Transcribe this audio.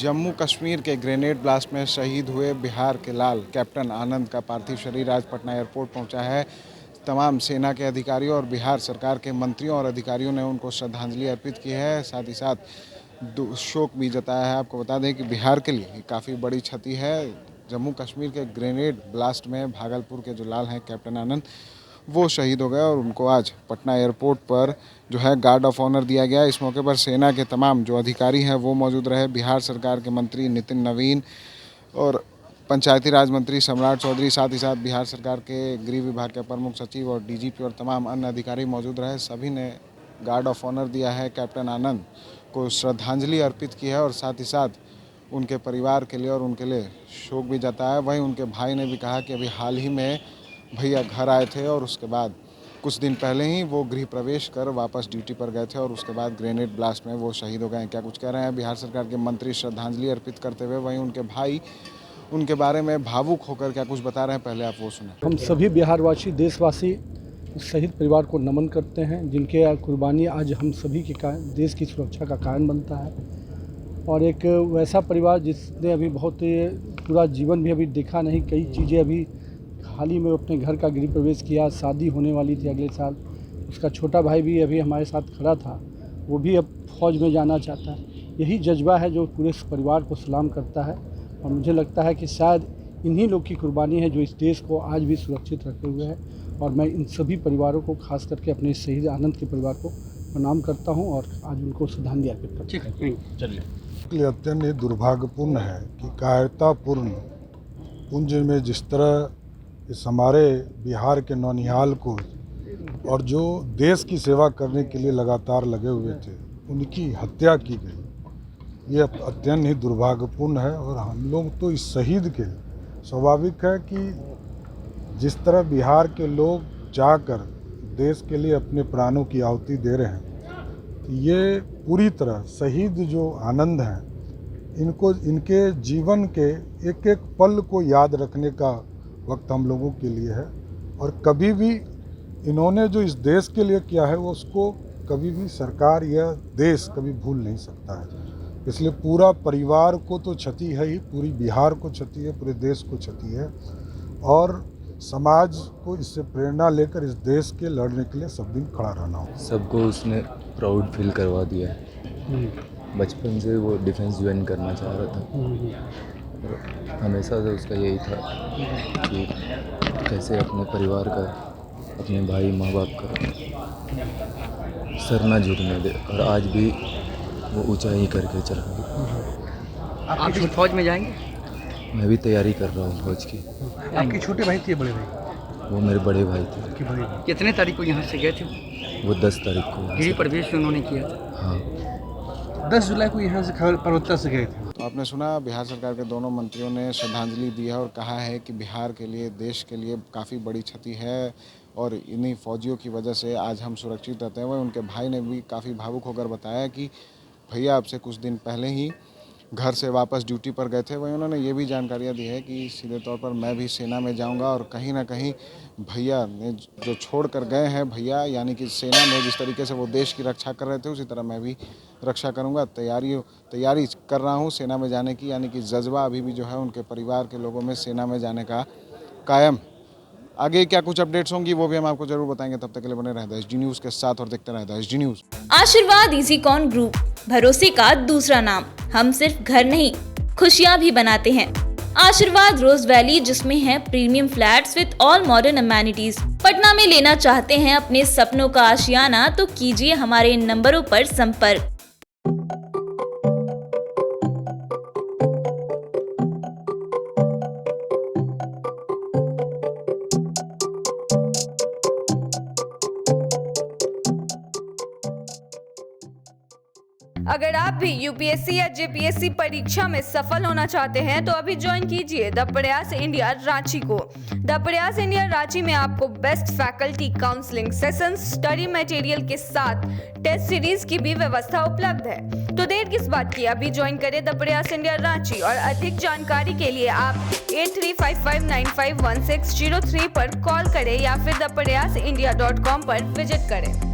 जम्मू कश्मीर के grenade blast में शहीद हुए बिहार के लाल कैप्टन आनंद का पार्थिव शरीर आज पटना एयरपोर्ट पहुंचा है। तमाम सेना के अधिकारियों और बिहार सरकार के मंत्रियों और अधिकारियों ने उनको श्रद्धांजलि अर्पित की है। साथ ही साथ शोक भी जताया है। आपको बता दें कि बिहार के लिए काफ़ी बड़ी क्षति है। जम्मू कश्मीर के ग्रेनेड ब्लास्ट में भागलपुर के जो लाल हैं कैप्टन आनंद, वो शहीद हो गए और उनको आज पटना एयरपोर्ट पर जो है गार्ड ऑफ ऑनर दिया गया। इस मौके पर सेना के तमाम जो अधिकारी हैं वो मौजूद रहे। बिहार सरकार के मंत्री नितिन नवीन और पंचायती राज मंत्री सम्राट चौधरी, साथ ही साथ बिहार सरकार के गृह विभाग के प्रमुख सचिव और डीजीपी और तमाम अन्य अधिकारी मौजूद रहे। सभी ने गार्ड ऑफ ऑनर दिया है। कैप्टन आनंद को श्रद्धांजलि अर्पित की है और साथ ही साथ उनके परिवार के लिए और उनके लिए शोक भी जताया है। वहीं उनके भाई ने भी कहा कि अभी हाल ही में भैया घर आए थे और उसके बाद कुछ दिन पहले ही वो गृह प्रवेश कर वापस ड्यूटी पर गए थे और उसके बाद ग्रेनेड ब्लास्ट में वो शहीद हो गए हैं। क्या कुछ कह रहे हैं बिहार सरकार के मंत्री श्रद्धांजलि अर्पित करते हुए। वहीं उनके भाई उनके बारे में भावुक होकर क्या कुछ बता रहे हैं, पहले आप वो सुने। हम सभी बिहारवासी देशवासी शहीद परिवार को नमन करते हैं, जिनके कुर्बानी आज हम सभी के देश की सुरक्षा का कारण बनता है। और एक वैसा परिवार जिसने अभी बहुत पूरा जीवन भी अभी देखा नहीं, कई चीज़ें अभी हाल ही में अपने घर का गृह प्रवेश किया, शादी होने वाली थी अगले साल। उसका छोटा भाई भी अभी हमारे साथ खड़ा था, वो भी अब फौज में जाना चाहता है। यही जज्बा है जो पूरे परिवार को सलाम करता है और मुझे लगता है कि शायद इन्हीं लोग की कुर्बानी है जो इस देश को आज भी सुरक्षित रखे हुए है। और मैं इन सभी परिवारों को खास करके अपने शहीद आनंद के परिवार को प्रणाम करता हूं और आज उनको श्रद्धांजलि अर्पित करता हूँ। चलिए, अत्यंत दुर्भाग्यपूर्ण है कि कायरतापूर्ण पुंज में जिस तरह इस हमारे बिहार के नौनिहाल को और जो देश की सेवा करने के लिए लगातार लगे हुए थे, उनकी हत्या की गई, ये अत्यंत ही दुर्भाग्यपूर्ण है। और हम लोग तो इस शहीद के स्वाभाविक है कि जिस तरह बिहार के लोग जाकर देश के लिए अपने प्राणों की आहुति दे रहे हैं, तो ये पूरी तरह शहीद जो आनंद हैं, इनको इनके जीवन के एक एक पल को याद रखने का वक्त हम लोगों के लिए है। और कभी भी इन्होंने जो इस देश के लिए किया है वो उसको कभी भी सरकार या देश कभी भूल नहीं सकता है। इसलिए पूरा परिवार को तो क्षति है ही, पूरी बिहार को क्षति है, पूरे देश को क्षति है। और समाज को इससे प्रेरणा लेकर इस देश के लड़ने के लिए सब दिन खड़ा रहना हो। सबको उसने प्राउड फील करवा दिया है। बचपन से वो डिफेंस ज्वाइन करना चाह रहा था। हमेशा से उसका यही था कि कैसे अपने परिवार का, अपने भाई माँ बाप का सर ना झुकने दे, और आज भी वो ऊंचाई करके चला गया। आप भी फौज में जाएंगे? मैं भी तैयारी कर रहा हूँ फौज की। आपके छोटे भाई थे, बड़े भाई? वो मेरे बड़े भाई थे। कितने तारीख को यहाँ से गए थे? वो 10 तारीख को। गृह प्रवेश उन्होंने किया था। हाँ, 10 जुलाई को यहाँ से परवत्ता से गए थे। तो आपने सुना, बिहार सरकार के दोनों मंत्रियों ने श्रद्धांजलि दी है और कहा है कि बिहार के लिए, देश के लिए काफ़ी बड़ी क्षति है और इन्हीं फौजियों की वजह से आज हम सुरक्षित रहते हैं। वहीं उनके भाई ने भी काफ़ी भावुक होकर बताया कि भैया आपसे कुछ दिन पहले ही घर से वापस ड्यूटी पर गए थे। वहीं उन्होंने ये भी जानकारियाँ दी है कि सीधे तौर पर मैं भी सेना में जाऊंगा और कहीं ना कहीं भैया ने जो छोड़ कर गए हैं, भैया यानी कि सेना में जिस तरीके से वो देश की रक्षा कर रहे थे, उसी तरह मैं भी रक्षा करूंगा। तैयारी कर रहा हूं सेना में जाने की, यानी कि जज्बा अभी भी जो है उनके परिवार के लोगों में सेना में जाने का कायम। आगे क्या कुछ अपडेट्स होंगी वो भी हम आपको जरूर बताएंगे। तब तक के लिए बने रहता है SG न्यूज़ के साथ और देखते रहता है SG न्यूज़। आशीर्वाद इजीकॉन ग्रुप, भरोसे का दूसरा नाम। हम सिर्फ घर नहीं, खुशियां भी बनाते हैं। आशीर्वाद रोज वैली, जिसमें है premium flats with all modern amenities. Patna में लेना चाहते हैं अपने सपनों का आशियाना, तो कीजिए हमारे इन नंबरों पर संपर्क। अगर आप भी यूपीएससी या जेपीएससी परीक्षा में सफल होना चाहते हैं तो अभी ज्वाइन कीजिए द प्रयास इंडिया रांची को। द प्रयास इंडिया रांची में आपको best faculty, counselling sessions, study material के साथ टेस्ट सीरीज की भी व्यवस्था उपलब्ध है। तो देर किस बात की, अभी ज्वाइन करें द प्रयास इंडिया रांची। और अधिक जानकारी के लिए आप 8355951603 पर कॉल करें या फिर thepryasindia.com पर विजिट करें।